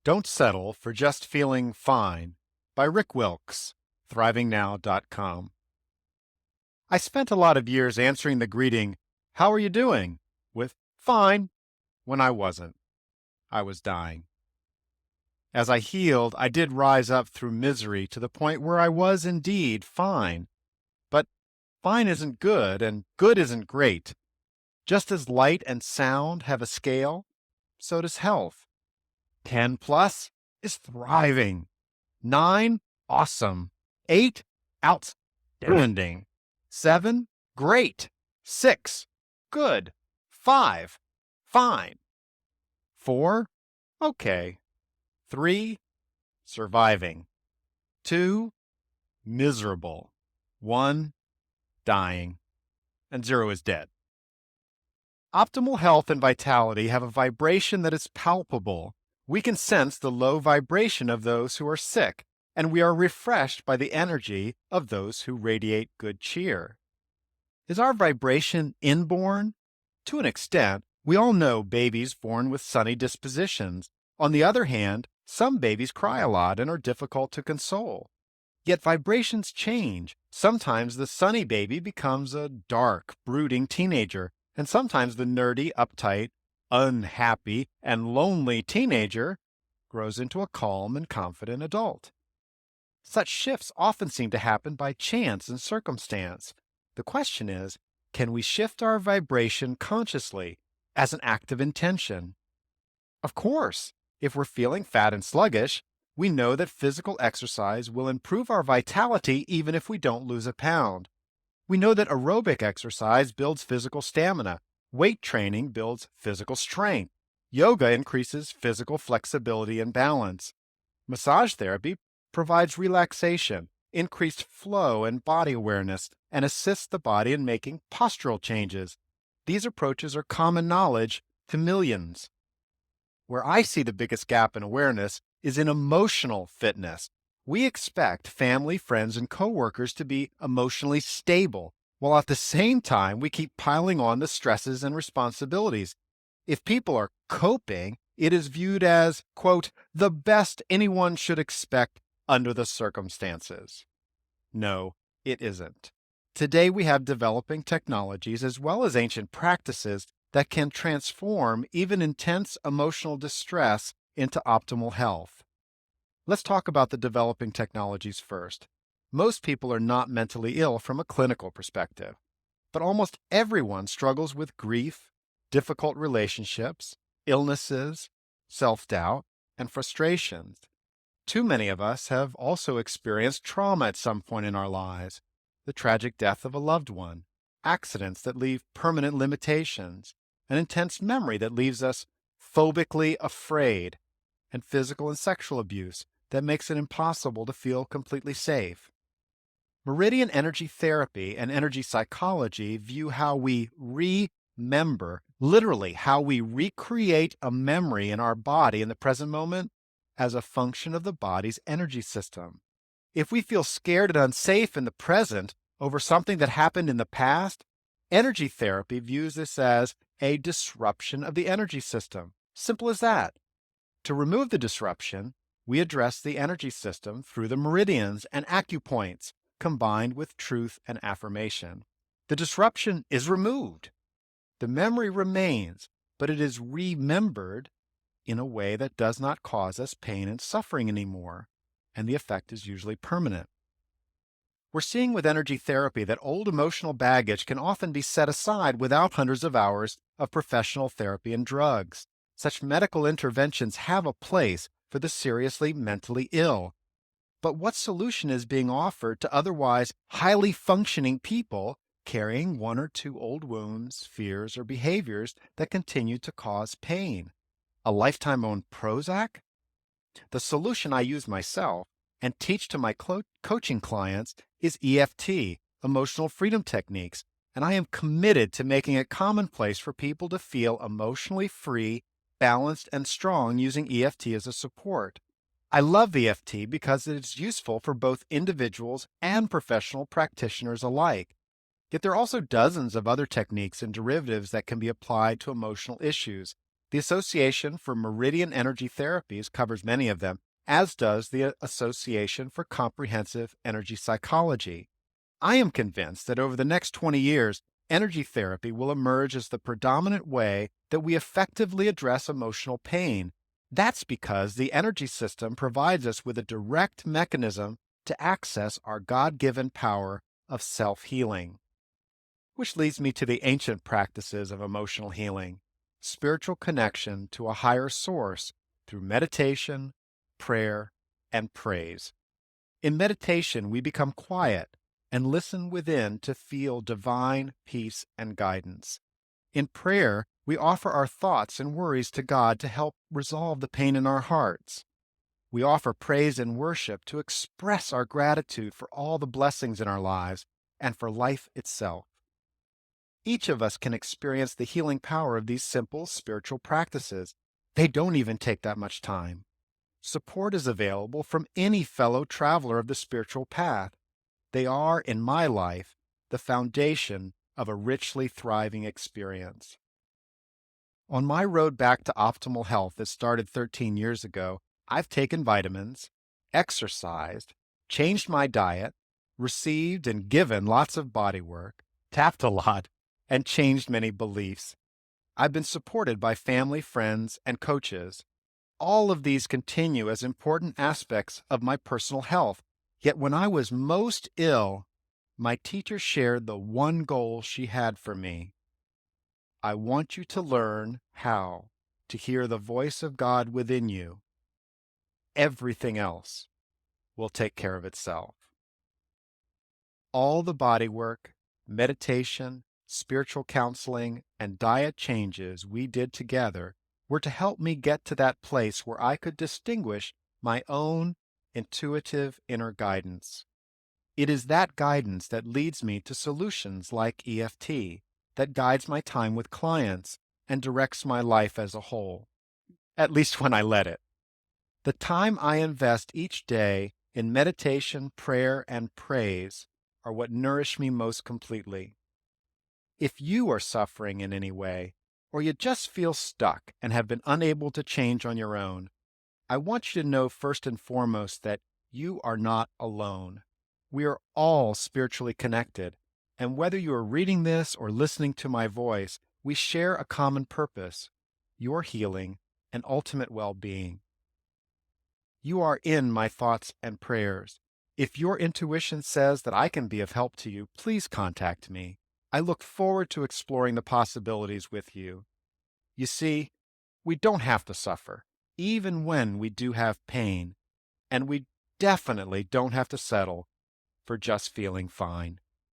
Don't Settle for Just Feeling Fine by Rick Wilkes, thrivingnow.com. I spent a lot of years answering the greeting, "How are you doing?" with "Fine," when I wasn't. I was dying. As I healed, I did rise up through misery to the point where I was indeed fine. But fine isn't good, and good isn't great. Just as light and sound have a scale, so does health. 10 plus is thriving. 9, awesome. 8, outstanding. 7, great. 6, good. 5, fine. 4, okay. 3, surviving. 2, miserable. 1, dying. And 0 is dead. Optimal health and vitality have a vibration that is palpable. We can sense the low vibration of those who are sick, and we are refreshed by the energy of those who radiate good cheer. Is our vibration inborn? To an extent, we all know babies born with sunny dispositions. On the other hand, some babies cry a lot and are difficult to console. Yet vibrations change. Sometimes the sunny baby becomes a dark, brooding teenager, and sometimes the nerdy, uptight, unhappy, and lonely teenager grows into a calm and confident adult. Such shifts often seem to happen by chance and circumstance. The question is, can we shift our vibration consciously as an act of intention? Of course, if we're feeling fat and sluggish, we know that physical exercise will improve our vitality even if we don't lose a pound. We know that aerobic exercise builds physical stamina. Weight training builds physical strength. Yoga increases physical flexibility and balance. Massage therapy provides relaxation, increased flow and body awareness, and assists the body in making postural changes. These approaches are common knowledge to millions. Where I see the biggest gap in awareness is in emotional fitness. We expect family, friends, and coworkers to be emotionally stable, while at the same time we keep piling on the stresses and responsibilities. If people are coping, it is viewed as, quote, the best anyone should expect under the circumstances. No, it isn't. Today we have developing technologies as well as ancient practices that can transform even intense emotional distress into optimal health. Let's talk about the developing technologies first. Most people are not mentally ill from a clinical perspective, but almost everyone struggles with grief, difficult relationships, illnesses, self-doubt, and frustrations. Too many of us have also experienced trauma at some point in our lives, the tragic death of a loved one, accidents that leave permanent limitations, an intense memory that leaves us phobically afraid, and physical and sexual abuse that makes it impossible to feel completely safe. Meridian energy therapy and energy psychology view how we remember, literally how we recreate a memory in our body in the present moment, as a function of the body's energy system. If we feel scared and unsafe in the present over something that happened in the past, energy therapy views this as a disruption of the energy system. Simple as that. To remove the disruption, we address the energy system through the meridians and acupoints, combined with truth and affirmation. The disruption is removed. The memory remains, but it is remembered in a way that does not cause us pain and suffering anymore, and the effect is usually permanent. We're seeing with energy therapy that old emotional baggage can often be set aside without hundreds of hours of professional therapy and drugs. Such medical interventions have a place for the seriously mentally ill. But what solution is being offered to otherwise highly functioning people carrying 1 or 2 old wounds, fears, or behaviors that continue to cause pain? A lifetime-owned Prozac? The solution I use myself and teach to my coaching clients is EFT, Emotional Freedom Techniques, and I am committed to making it commonplace for people to feel emotionally free, balanced, and strong using EFT as a support. I love EFT because it is useful for both individuals and professional practitioners alike. Yet there are also dozens of other techniques and derivatives that can be applied to emotional issues. The Association for Meridian Energy Therapies covers many of them, as does the Association for Comprehensive Energy Psychology. I am convinced that over the next 20 years, energy therapy will emerge as the predominant way that we effectively address emotional pain. That's because the energy system provides us with a direct mechanism to access our God-given power of self-healing. Which leads me to the ancient practices of emotional healing, spiritual connection to a higher source through meditation, prayer, and praise. In meditation, we become quiet and listen within to feel divine peace and guidance. In prayer, we offer our thoughts and worries to God to help resolve the pain in our hearts. We offer praise and worship to express our gratitude for all the blessings in our lives and for life itself. Each of us can experience the healing power of these simple spiritual practices. They don't even take that much time. Support is available from any fellow traveler of the spiritual path. They are, in my life, the foundation of a richly thriving experience. On my road back to optimal health that started 13 years ago, I've taken vitamins, exercised, changed my diet, received and given lots of body work, tapped a lot, and changed many beliefs. I've been supported by family, friends, and coaches. All of these continue as important aspects of my personal health. Yet when I was most ill, my teacher shared the one goal she had for me. I want you to learn how to hear the voice of God within you. Everything else will take care of itself. All the body work, meditation, spiritual counseling, and diet changes we did together were to help me get to that place where I could distinguish my own intuitive inner guidance. It is that guidance that leads me to solutions like EFT, that guides my time with clients and directs my life as a whole, at least when I let it. The time I invest each day in meditation, prayer, and praise are what nourish me most completely. If you are suffering in any way, or you just feel stuck and have been unable to change on your own, I want you to know first and foremost that you are not alone. We are all spiritually connected, and whether you are reading this or listening to my voice, we share a common purpose, your healing and ultimate well-being. You are in my thoughts and prayers. If your intuition says that I can be of help to you, please contact me. I look forward to exploring the possibilities with you. You see, we don't have to suffer, even when we do have pain, and we definitely don't have to settle for just feeling fine.